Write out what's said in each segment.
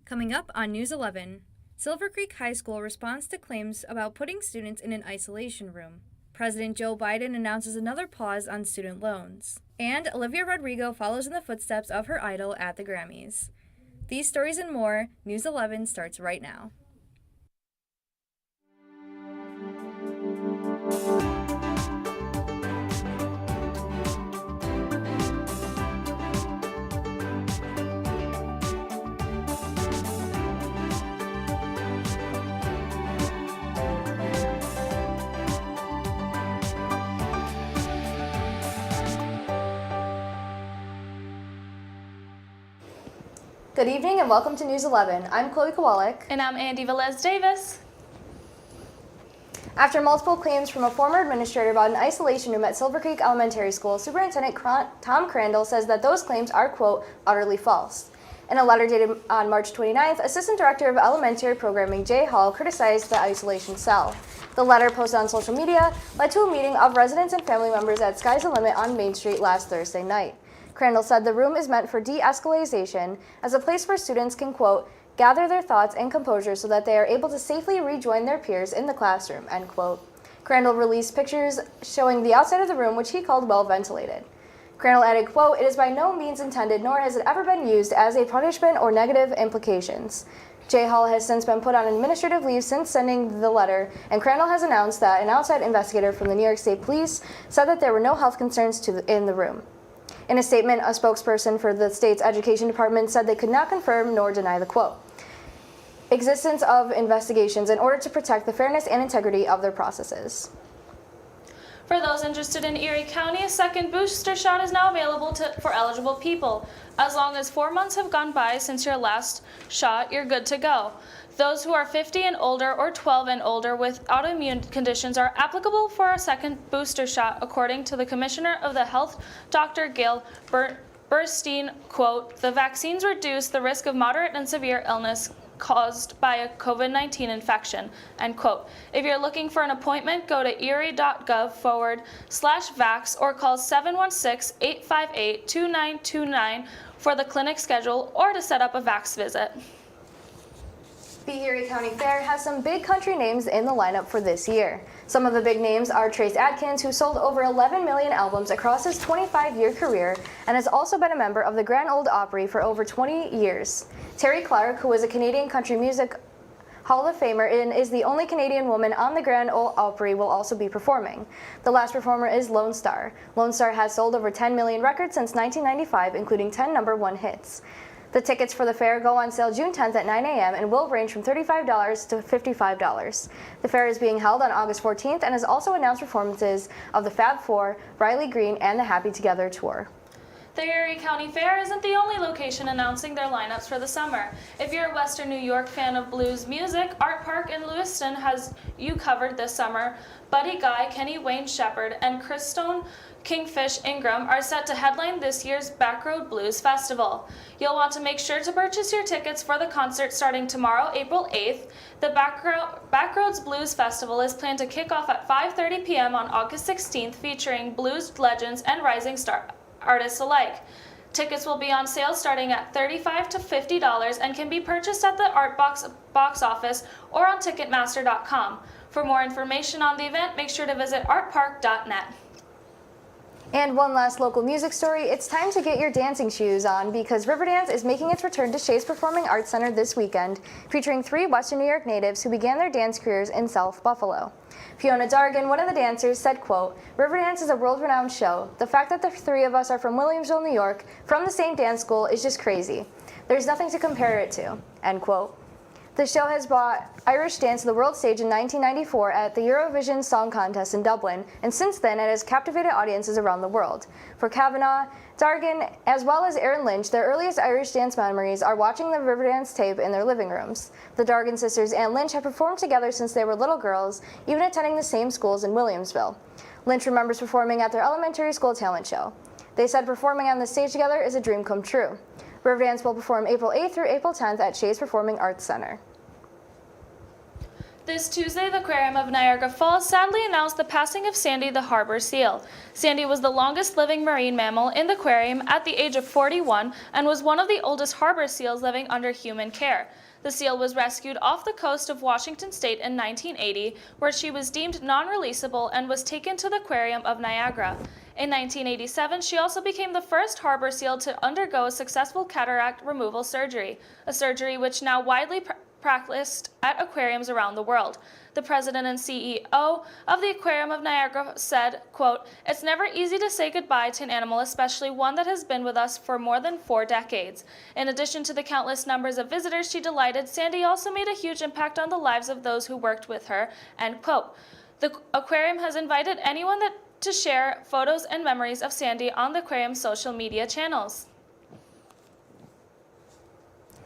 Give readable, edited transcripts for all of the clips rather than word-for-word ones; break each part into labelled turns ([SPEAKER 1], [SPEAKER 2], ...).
[SPEAKER 1] Coming up on News 11, Silver Creek High School responds to claims about putting students in an isolation room. President Joe Biden announces another pause on student loans. And Olivia Rodrigo follows in the footsteps of her idol at the Grammys. These stories and more, News 11 starts right now. Good evening and welcome to News 11. I'm Chloe Kowalik.
[SPEAKER 2] And I'm Andy Velez Davis.
[SPEAKER 1] After multiple claims from a former administrator about an isolation room at Silver Creek Elementary School, Superintendent Tom Crandall says that those claims are, quote, utterly false. In a letter dated on March 29th, Assistant Director of Elementary Programming Jay Hall criticized the isolation cell. The letter, posted on social media, led to a meeting of residents and family members at Sky's the Limit on Main Street last Thursday night. Crandall said the room is meant for de-escalation as a place where students can, quote, gather their thoughts and composure so that they are able to safely rejoin their peers in the classroom, end quote. Crandall released pictures showing the outside of the room, which he called well ventilated. Crandall added, quote, it is by no means intended, nor has it ever been used as a punishment or negative implications. Jay Hall has since been put on administrative leave since sending the letter, and Crandall has announced that an outside investigator from the New York State Police said that there were no health concerns in the room. In a statement, a spokesperson for the state's education department said they could not confirm nor deny the quote existence of investigations in order to protect the fairness and integrity of their processes.
[SPEAKER 2] For those interested in Erie County, a second booster shot is now available for eligible people. As long as 4 months have gone by since your last shot, you're good to go. Those who are 50 and older or 12 and older with autoimmune conditions are applicable for a second booster shot, according to the Commissioner of the Health, Dr. Gail Burstein, quote, the vaccines reduce the risk of moderate and severe illness caused by a COVID-19 infection, end quote. If you're looking for an appointment, go to erie.gov/vax or call 716-858-2929 for the clinic schedule or to set up a vax visit.
[SPEAKER 1] The Erie County Fair has some big country names in the lineup for this year. Some of the big names are Trace Adkins, who sold over 11 million albums across his 25-year career and has also been a member of the Grand Ole Opry for over 20 years. Terry Clark, who is a Canadian Country Music Hall of Famer and is the only Canadian woman on the Grand Ole Opry, will also be performing. The last performer is Lone Star. Lone Star has sold over 10 million records since 1995, including 10 #1 hits. The tickets for the fair go on sale June 10th at 9 a.m. and will range from $35 to $55. The fair is being held on August 14th and has also announced performances of the Fab Four, Riley Green, and the Happy Together tour.
[SPEAKER 2] The Erie County Fair isn't the only location announcing their lineups for the summer. If you're a Western New York fan of blues music, Art Park in Lewiston has you covered this summer. Buddy Guy, Kenny Wayne Shepherd, and Christone Kingfish Ingram are set to headline this year's Backroad Blues Festival. You'll want to make sure to purchase your tickets for the concert starting tomorrow, April 8th. The Backroads Blues Festival is planned to kick off at 5:30 p.m. on August 16th, featuring blues legends and rising star artists alike. Tickets will be on sale starting at $35 to $50 and can be purchased at the Art box office or on Ticketmaster.com. For more information on the event, make sure to visit artpark.net.
[SPEAKER 1] And one last local music story, it's time to get your dancing shoes on because Riverdance is making its return to Shays Performing Arts Center this weekend, featuring 3 Western New York natives who began their dance careers in South Buffalo. Fiona Dargan, one of the dancers, said, quote, Riverdance is a world-renowned show. The fact that the 3 of us are from Williamsville, New York, from the same dance school is just crazy. There's nothing to compare it to, end quote. The show has brought Irish dance to the world stage in 1994 at the Eurovision Song Contest in Dublin, and since then it has captivated audiences around the world. For Kavanagh, Dargan, as well as Erin Lynch, their earliest Irish dance memories are watching the Riverdance tape in their living rooms. The Dargan sisters and Lynch have performed together since they were little girls, even attending the same schools in Williamsville. Lynch remembers performing at their elementary school talent show. They said performing on the stage together is a dream come true. Riverdance will perform April 8th through April 10th at Shays Performing Arts Center.
[SPEAKER 2] This Tuesday, the Aquarium of Niagara Falls sadly announced the passing of Sandy the harbor seal. Sandy was the longest living marine mammal in the aquarium at the age of 41 and was one of the oldest harbor seals living under human care. The seal was rescued off the coast of Washington State in 1980, where she was deemed non-releasable and was taken to the Aquarium of Niagara. In 1987, she also became the first harbor seal to undergo a successful cataract removal surgery, a surgery which now widely practiced at aquariums around the world. The president and CEO of the Aquarium of Niagara said, quote, "It's never easy to say goodbye to an animal, especially one that has been with us for more than 4 decades. In addition to the countless numbers of visitors she delighted, Sandy also made a huge impact on the lives of those who worked with her," end quote. The aquarium has invited anyone to share photos and memories of Sandy on the aquarium's social media channels.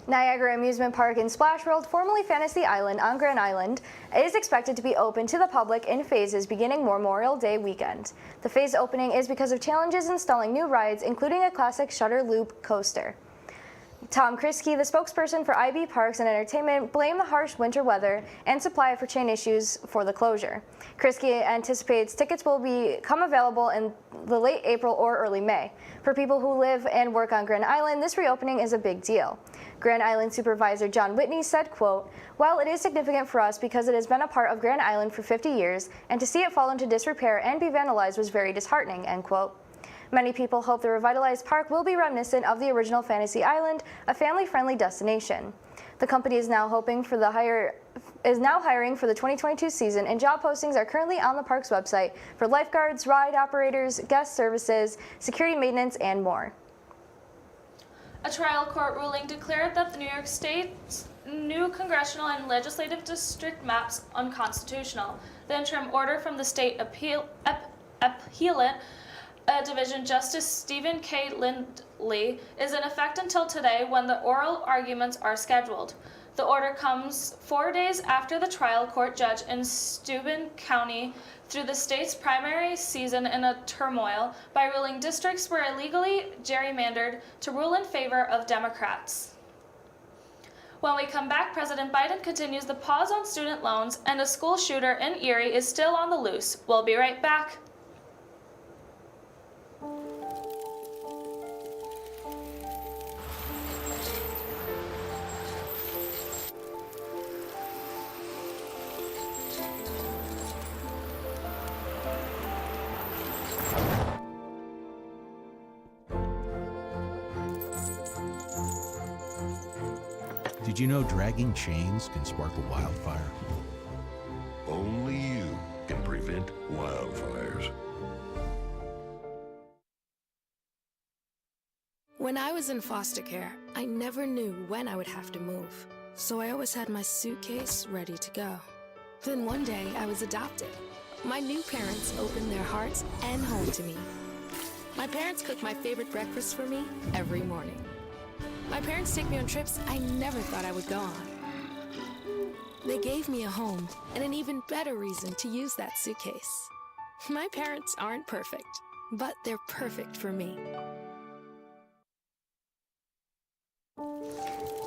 [SPEAKER 1] Niagara Amusement Park and Splash World, formerly Fantasy Island on Grand Island, is expected to be open to the public in phases beginning Memorial Day weekend. The phased opening is because of challenges installing new rides, including a classic shutter loop coaster. Tom Kriske, the spokesperson for IB Parks and Entertainment, blamed the harsh winter weather and supply for chain issues for the closure. Kriske anticipates tickets will become available in the late April or early May. For people who live and work on Grand Island, this reopening is a big deal. Grand Island Supervisor John Whitney said, quote, "While it is significant for us because it has been a part of Grand Island for 50 years, and to see it fall into disrepair and be vandalized was very disheartening," end quote. Many people hope the revitalized park will be reminiscent of the original Fantasy Island, a family-friendly destination. The company is now hiring for the 2022 season, and job postings are currently on the park's website for lifeguards, ride operators, guest services, security maintenance, and more.
[SPEAKER 2] A trial court ruling declared that the New York State's new congressional and legislative district maps unconstitutional. The interim order from the state appellate Division Justice Stephen K. Lindley is in effect until today, when the oral arguments are scheduled. The order comes 4 days after the trial court judge in Steuben County threw the state's primary season in a turmoil by ruling districts were illegally gerrymandered to rule in favor of Democrats. When we come back, President Biden continues the pause on student loans, and a school shooter in Erie is still on the loose. We'll be right back.
[SPEAKER 3] Did you know dragging chains can spark a wildfire?
[SPEAKER 4] Only you can prevent wildfires.
[SPEAKER 5] When I was in foster care, I never knew when I would have to move, so I always had my suitcase ready to go. Then one day, I was adopted. My new parents opened their hearts and home to me. My parents cook my favorite breakfast for me every morning. My parents take me on trips I never thought I would go on. They gave me a home and an even better reason to use that suitcase. My parents aren't perfect, but they're perfect for me.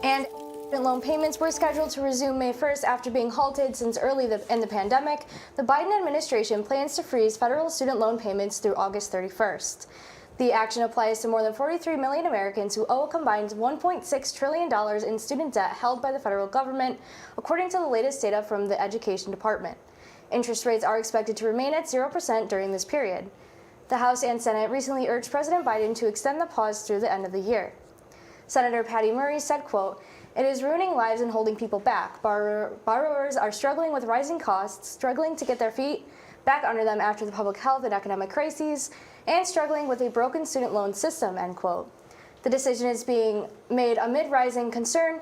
[SPEAKER 1] And student loan payments were scheduled to resume May 1st after being halted since early in the pandemic. The Biden administration plans to freeze federal student loan payments through August 31st. The action applies to more than 43 million Americans who owe a combined $1.6 trillion in student debt held by the federal government, according to the latest data from the Education Department. Interest rates are expected to remain at 0% during this period. The House and Senate recently urged President Biden to extend the pause through the end of the year. Senator Patty Murray said, quote, "It is ruining lives and holding people back. Borrowers are struggling with rising costs, struggling to get their feet back under them after the public health and economic crises, and struggling with a broken student loan system," end quote. The decision is being made amid rising concern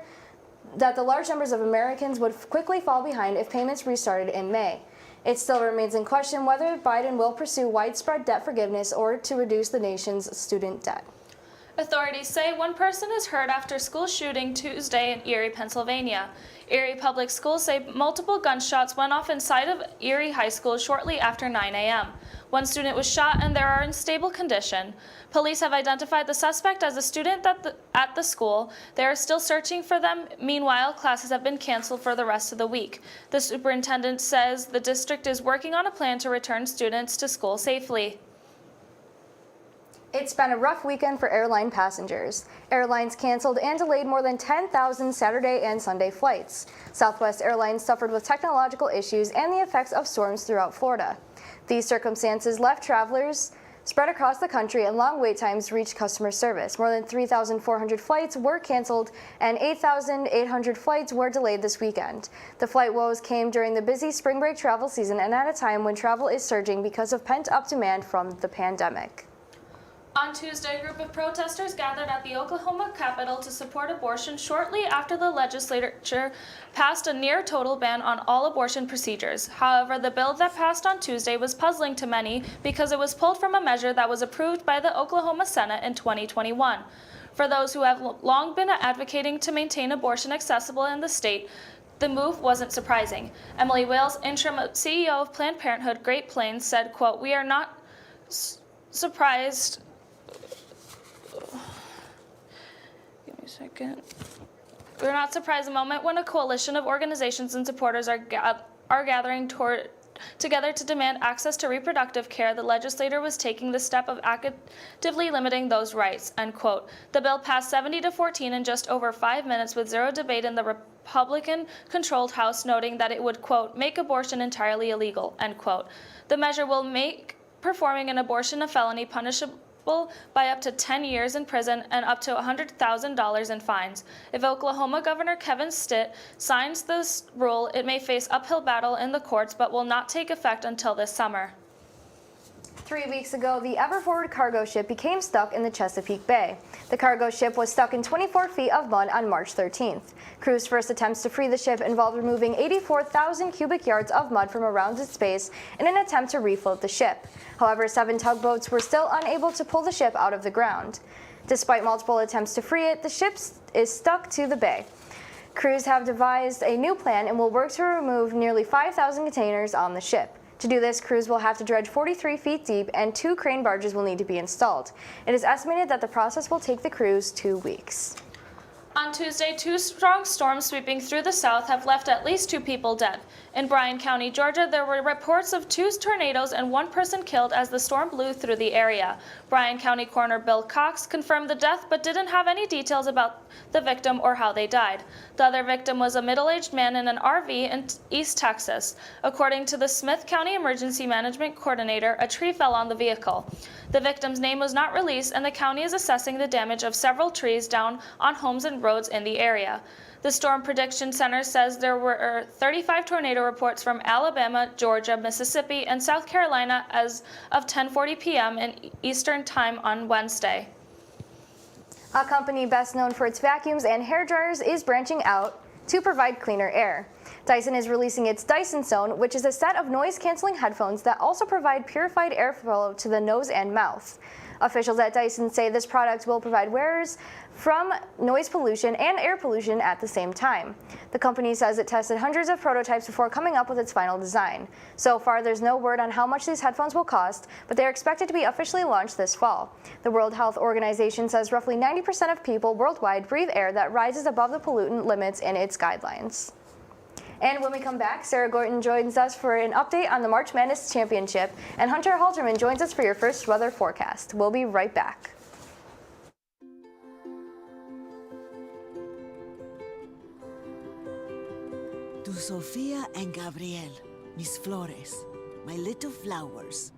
[SPEAKER 1] that the large numbers of Americans would quickly fall behind if payments restarted in May. It still remains in question whether Biden will pursue widespread debt forgiveness or to reduce the nation's student debt.
[SPEAKER 2] Authorities say one person is hurt after school shooting Tuesday in Erie, Pennsylvania. Erie Public Schools say multiple gunshots went off inside of Erie High School shortly after 9 a.m. One student was shot and they are in stable condition. Police have identified the suspect as a student at the school. They are still searching for them. Meanwhile, classes have been canceled for the rest of the week. The superintendent says the district is working on a plan to return students to school safely.
[SPEAKER 1] It's been a rough weekend for airline passengers. Airlines canceled and delayed more than 10,000 Saturday and Sunday flights. Southwest Airlines suffered with technological issues and the effects of storms throughout Florida. These circumstances left travelers spread across the country and long wait times reached customer service. More than 3,400 flights were canceled and 8,800 flights were delayed this weekend. The flight woes came during the busy spring break travel season and at a time when travel is surging because of pent-up demand from the pandemic.
[SPEAKER 2] On Tuesday, a group of protesters gathered at the Oklahoma Capitol to support abortion shortly after the legislature passed a near-total ban on all abortion procedures. However, the bill that passed on Tuesday was puzzling to many because it was pulled from a measure that was approved by the Oklahoma Senate in 2021. For those who have long been advocating to maintain abortion accessible in the state, the move wasn't surprising. Emily Wales, interim CEO of Planned Parenthood Great Plains, said, quote, "We are not surprised." Give me a second. We're not surprised the moment when a coalition of organizations and supporters are gathering together to demand access to reproductive care, the legislator was taking the step of actively limiting those rights, end quote. The bill passed 70-14 in just over 5 minutes with zero debate in the Republican-controlled House, noting that it would, quote, "make abortion entirely illegal," end quote. The measure will make performing an abortion a felony punishable by up to 10 years in prison and up to $100,000 in fines. If Oklahoma Governor Kevin Stitt signs this rule, it may face uphill battle in the courts but will not take effect until this summer.
[SPEAKER 1] 3 weeks ago, the Everforward cargo ship became stuck in the Chesapeake Bay. The cargo ship was stuck in 24 feet of mud on March 13th. Crew's first attempts to free the ship involved removing 84,000 cubic yards of mud from around its base in an attempt to refloat the ship. However, 7 tugboats were still unable to pull the ship out of the ground. Despite multiple attempts to free it, the ship is stuck to the bay. Crews have devised a new plan and will work to remove nearly 5,000 containers on the ship. To do this, crews will have to dredge 43 feet deep and 2 crane barges will need to be installed. It is estimated that the process will take the crews 2 weeks.
[SPEAKER 2] On Tuesday, 2 strong storms sweeping through the south have left at least 2 people dead. In Bryan County, Georgia, there were reports of 2 tornadoes and 1 person killed as the storm blew through the area. Bryan County Coroner Bill Cox confirmed the death but didn't have any details about the victim or how they died. The other victim was a middle-aged man in an RV in East Texas. According to the Smith County Emergency Management Coordinator, a tree fell on the vehicle. The victim's name was not released, and the county is assessing the damage of several trees down on homes and roads in the area. The Storm Prediction Center says there were 35 tornado reports from Alabama, Georgia, Mississippi, and South Carolina as of 10:40 p.m. in Eastern Time on Wednesday.
[SPEAKER 1] A company best known for its vacuums and hair dryers is branching out to provide cleaner air. Dyson is releasing its Dyson Zone, which is a set of noise-canceling headphones that also provide purified airflow to the nose and mouth. Officials at Dyson say this product will provide wearers from noise pollution and air pollution at the same time. The company says it tested hundreds of prototypes before coming up with its final design. So far, there's no word on how much these headphones will cost, but they are expected to be officially launched this fall. The World Health Organization says roughly 90% of people worldwide breathe air that rises above the pollutant limits in its guidelines. And when we come back, Sarah Gorton joins us for an update on the March Madness Championship, and Hunter Halterman joins us for your first weather forecast. We'll be right back.
[SPEAKER 6] To Sofia and Gabriel, mis flores, my little flowers.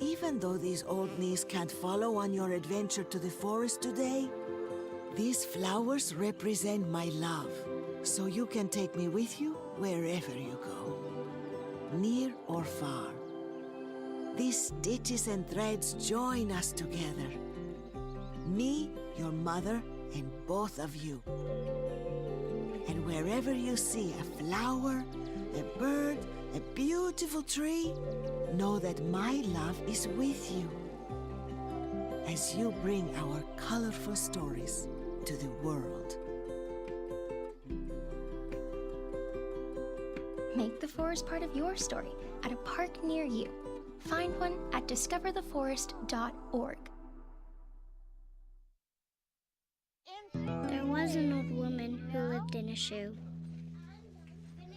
[SPEAKER 6] Even though these old knees can't follow on your adventure to the forest today, these flowers represent my love. So you can take me with you wherever you go, near or far. These stitches and threads join us together. Me, your mother, and both of you. And wherever you see a flower, a bird, a beautiful tree, know that my love is with you. as you bring our colorful stories to the world.
[SPEAKER 7] Make the forest part of your story at a park near you. Find one at discovertheforest.org.
[SPEAKER 8] There was an old woman who lived in a shoe.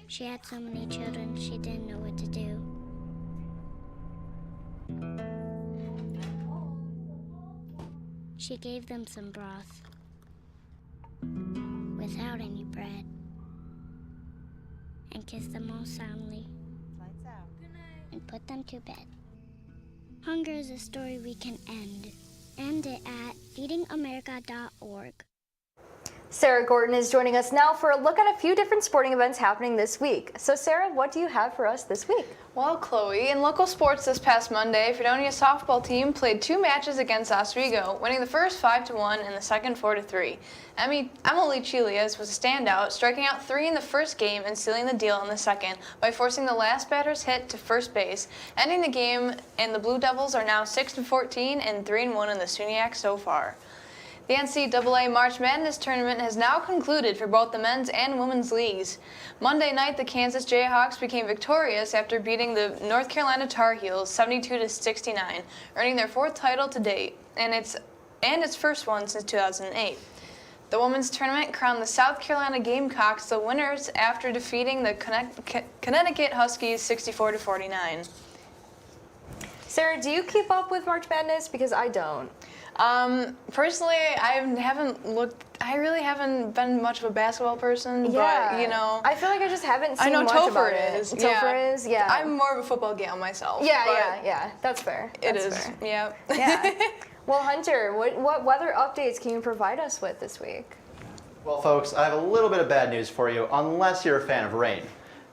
[SPEAKER 8] She had so many children, she didn't know what to do. She gave them some broth without any bread and kissed them all soundly and put them to bed. Hunger is a story we can end. End it at feedingamerica.org.
[SPEAKER 1] Sarah Gordon is joining us now for a look at a few different sporting events happening this week. So Sarah, what do you have for us this week?
[SPEAKER 9] Well, Chloe, in local sports this past Monday, Fredonia's softball team played 2 matches against Oswego, winning the first 5-1 and the second 4-3. Emily Chilias was a standout, striking out 3 in the first game and sealing the deal in the second by forcing the last batter's hit to first base, ending the game, and the Blue Devils are now 6-14 and 3-1 in the SUNYAC so far. The NCAA March Madness tournament has now concluded for both the men's and women's leagues. Monday night, the Kansas Jayhawks became victorious after beating the North Carolina Tar Heels 72-69, earning their 4th title to date, and its first one since 2008. The women's tournament crowned the South Carolina Gamecocks the winners after defeating the Connecticut Huskies 64-49.
[SPEAKER 1] Sarah, do you keep up with March Madness? Because I don't.
[SPEAKER 9] Personally, I really haven't been much of a basketball person,
[SPEAKER 1] Yeah.
[SPEAKER 9] but, you know.
[SPEAKER 1] I feel like I just haven't seen
[SPEAKER 9] I know
[SPEAKER 1] much
[SPEAKER 9] Topher
[SPEAKER 1] about it.
[SPEAKER 9] is.
[SPEAKER 1] Topher is, yeah.
[SPEAKER 9] I'm more of a football gal myself.
[SPEAKER 1] Yeah, that's fair.
[SPEAKER 9] It
[SPEAKER 1] That's
[SPEAKER 9] is,
[SPEAKER 1] fair.
[SPEAKER 9] yeah.
[SPEAKER 1] Yeah. Well, Hunter, what weather updates can you provide us with this week?
[SPEAKER 10] Well, folks, I have a little bit of bad news for you, unless you're a fan of rain.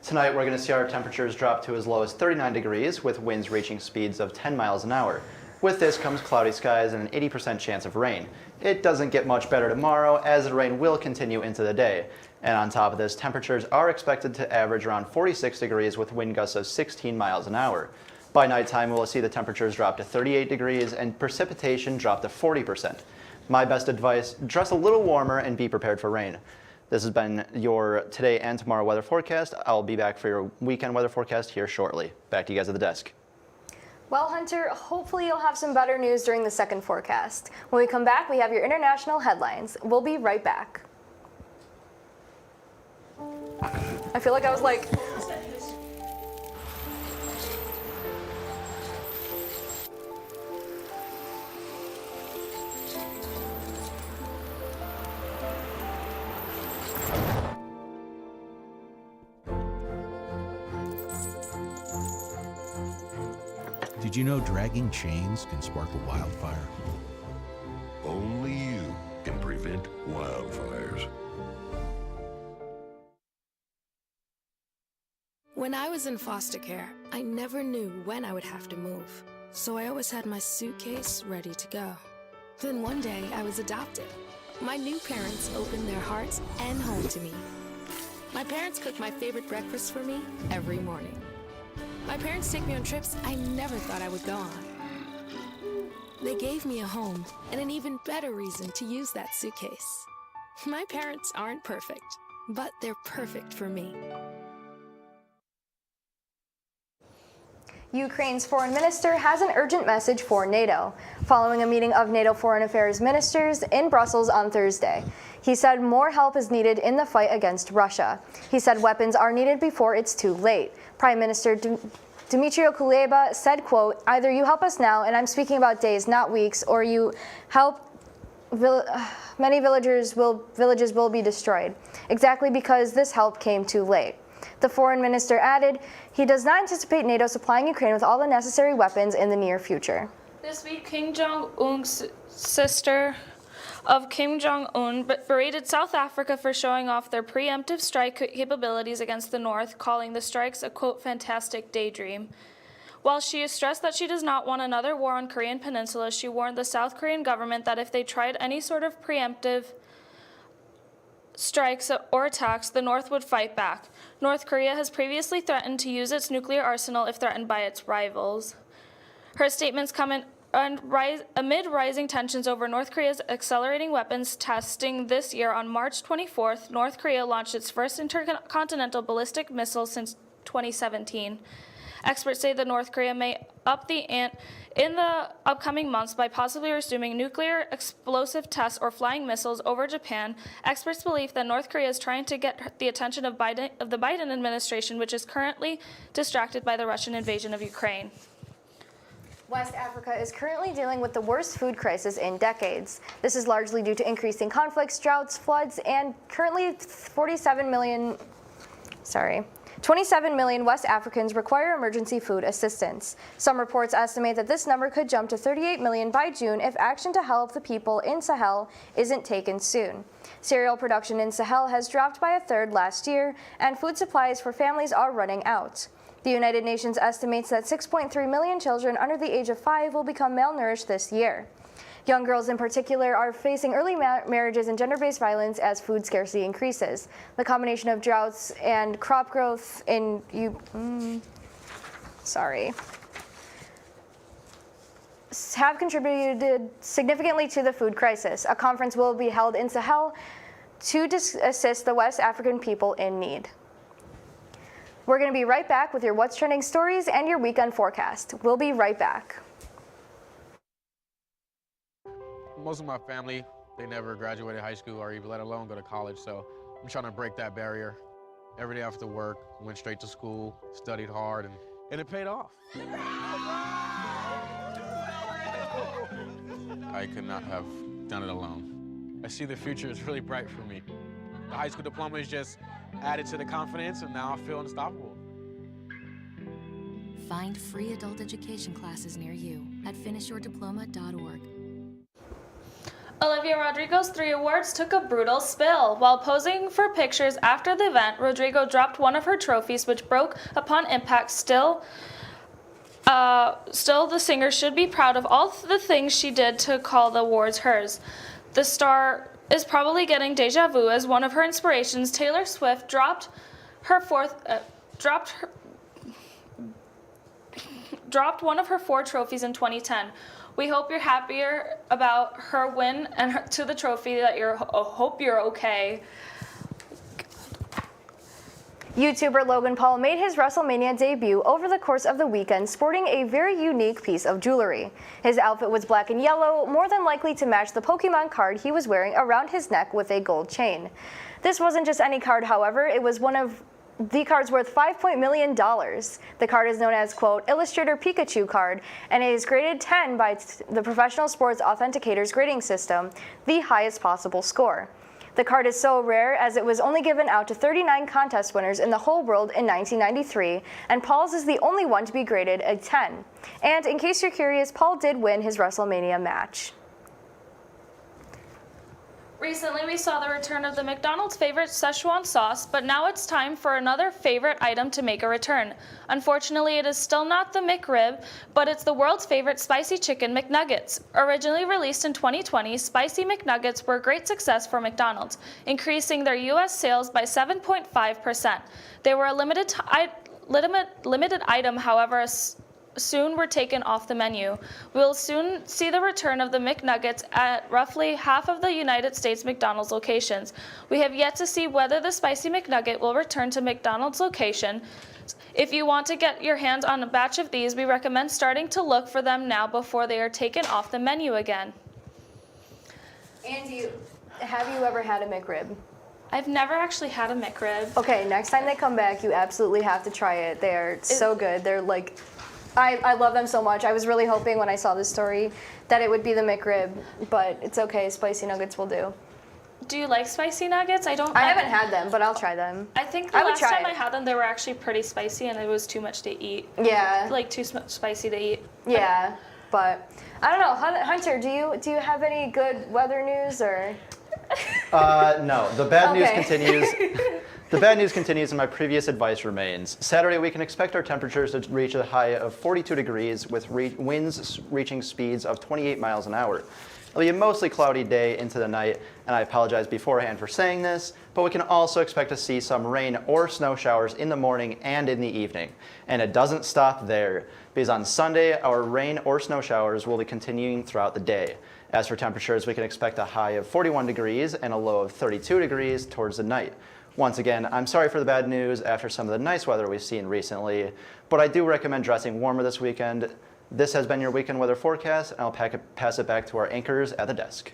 [SPEAKER 10] Tonight, we're going to see our temperatures drop to as low as 39 degrees, with winds reaching speeds of 10 miles an hour. With this comes cloudy skies and an 80% chance of rain. It doesn't get much better tomorrow, as the rain will continue into the day. And on top of this, temperatures are expected to average around 46 degrees with wind gusts of 16 miles an hour. By nighttime, we'll see the temperatures drop to 38 degrees and precipitation drop to 40%. My best advice, dress a little warmer and be prepared for rain. This has been your today and tomorrow weather forecast. I'll be back for your weekend weather forecast here shortly. Back to you guys at the desk.
[SPEAKER 1] Well, Hunter, hopefully you'll have some better news during the second forecast. When we come back, we have your international headlines. We'll be right back. I feel like I was like...
[SPEAKER 3] Did you know dragging chains can spark a wildfire?
[SPEAKER 4] Only you can prevent wildfires.
[SPEAKER 5] When I was in foster care, I never knew when I would have to move, so I always had my suitcase ready to go. Then one day, I was adopted. My new parents opened their hearts and home to me. My parents cook my favorite breakfast for me every morning. My parents take me on trips I never thought I would go on. They gave me a home and an even better reason to use that suitcase. My parents aren't perfect, but they're perfect for me.
[SPEAKER 1] Ukraine's foreign minister has an urgent message for NATO, following a meeting of NATO foreign affairs ministers in Brussels on Thursday. He said more help is needed in the fight against Russia. He said weapons are needed before it's too late. Prime Minister Dmytro Kuleba said, quote, "Either you help us now, and I'm speaking about days, not weeks, or you help many villages will be destroyed, exactly because this help came too late." The foreign minister added he does not anticipate NATO supplying Ukraine with all the necessary weapons in the near future.
[SPEAKER 2] This week, Kim Jong-un's sister of Kim Jong-un berated South Africa for showing off their preemptive strike capabilities against the North, calling the strikes a, quote, fantastic daydream. While she has stressed that she does not want another war on Korean Peninsula, she warned the South Korean government that if they tried any sort of preemptive strikes or attacks, the North would fight back. North Korea has previously threatened to use its nuclear arsenal if threatened by its rivals. Her statements come amid rising tensions over North Korea's accelerating weapons testing this year, on March 24th, North Korea launched its first intercontinental ballistic missile since 2017. Experts say that North Korea may up the ante in the upcoming months by possibly resuming nuclear explosive tests or flying missiles over Japan. Experts believe that North Korea is trying to get the attention of the Biden administration, which is currently distracted by the Russian invasion of Ukraine.
[SPEAKER 1] West Africa is currently dealing with the worst food crisis in decades. This is largely due to increasing conflicts, droughts, floods, and currently 27 million West Africans require emergency food assistance. Some reports estimate that this number could jump to 38 million by June if action to help the people in Sahel isn't taken soon. Cereal production in Sahel has dropped by a third last year, and food supplies for families are running out. The United Nations estimates that 6.3 million children under the age of 5 will become malnourished this year. Young girls in particular are facing early marriages and gender-based violence as food scarcity increases. The combination of droughts and crop growth have contributed significantly to the food crisis. A conference will be held in Sahel to assist the West African people in need. We're going to be right back with your What's Trending stories and your weekend forecast. We'll be right back.
[SPEAKER 11] Most of my family, they never graduated high school or even let alone go to college, so I'm trying to break that barrier. Every day after work, went straight to school, studied hard, and it paid off. I could not have done it alone. I see the future is really bright for me. The high school diploma is just added to the confidence, and now I feel unstoppable.
[SPEAKER 12] Find free adult education classes near you at finishyourdiploma.org.
[SPEAKER 2] Olivia Rodrigo's 3 awards took a brutal spill. While posing for pictures after the event, Rodrigo dropped one of her trophies, which broke upon impact. Still, the singer should be proud of all the things she did to call the awards hers. The star is probably getting deja vu as one of her inspirations, Taylor Swift, dropped one of her 4 trophies in 2010. We hope you're happier about her win and to the trophy that hope you're okay.
[SPEAKER 1] YouTuber Logan Paul made his WrestleMania debut over the course of the weekend sporting a very unique piece of jewelry. His outfit was black and yellow, more than likely to match the Pokemon card he was wearing around his neck with a gold chain. This wasn't just any card, however, it was one of the card's worth $5 million. The card is known as, quote, Illustrator Pikachu card, and it is graded 10 by the Professional Sports Authenticators grading system, the highest possible score. The card is so rare as it was only given out to 39 contest winners in the whole world in 1993, and Paul's is the only one to be graded a 10. And in case you're curious, Paul did win his WrestleMania match.
[SPEAKER 2] Recently, we saw the return of the McDonald's favorite Szechuan sauce, but now it's time for another favorite item to make a return. Unfortunately, it is still not the McRib, but it's the world's favorite spicy chicken McNuggets. Originally released in 2020, spicy McNuggets were a great success for McDonald's, increasing their U.S. sales by 7.5%. They were a limited item, however, soon were taken off the menu. We'll soon see the return of the McNuggets at roughly half of the United States McDonald's locations. We have yet to see whether the Spicy McNugget will return to McDonald's location. If you want to get your hands on a batch of these, we recommend starting to look for them now before they are taken off the menu again.
[SPEAKER 1] Andy, have you ever had a McRib?
[SPEAKER 2] I've never actually had a McRib.
[SPEAKER 1] Okay, next time they come back, you absolutely have to try it. They're so good. They're like, I love them so much. I was really hoping when I saw this story that it would be the McRib, but it's okay. Spicy nuggets will do.
[SPEAKER 2] Do you like spicy nuggets? I
[SPEAKER 1] haven't had them, but I'll try them.
[SPEAKER 2] I think the last time I had them, they were actually pretty spicy, and it was too much to eat.
[SPEAKER 1] Yeah.
[SPEAKER 2] Like too spicy to eat.
[SPEAKER 1] Yeah, but I don't know. Hunter, do you have any good weather news or?
[SPEAKER 10] No. The bad news continues. The bad news continues and my previous advice remains. Saturday, we can expect our temperatures to reach a high of 42 degrees with winds reaching speeds of 28 miles an hour. It'll be a mostly cloudy day into the night, and I apologize beforehand for saying this, but we can also expect to see some rain or snow showers in the morning and in the evening. And it doesn't stop there, because on Sunday, our rain or snow showers will be continuing throughout the day. As for temperatures, we can expect a high of 41 degrees and a low of 32 degrees towards the night. Once again, I'm sorry for the bad news after some of the nice weather we've seen recently, but I do recommend dressing warmer this weekend. This has been your weekend weather forecast, and I'll pass it back to our anchors at the desk.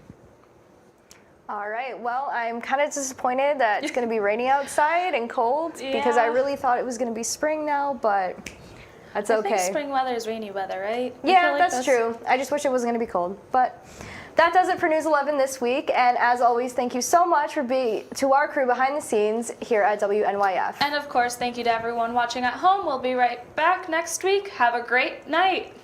[SPEAKER 1] All right, well, I'm kind of disappointed that it's going to be rainy outside and cold because I really thought it was going to be spring now, but that's okay.
[SPEAKER 2] I think spring weather is rainy weather, right?
[SPEAKER 1] Yeah, that's true. I just wish it was going to be cold, but that does it for News 11 this week, and as always, thank you so much to our crew behind the scenes here at WNYF.
[SPEAKER 2] And of course, thank you to everyone watching at home. We'll be right back next week. Have a great night.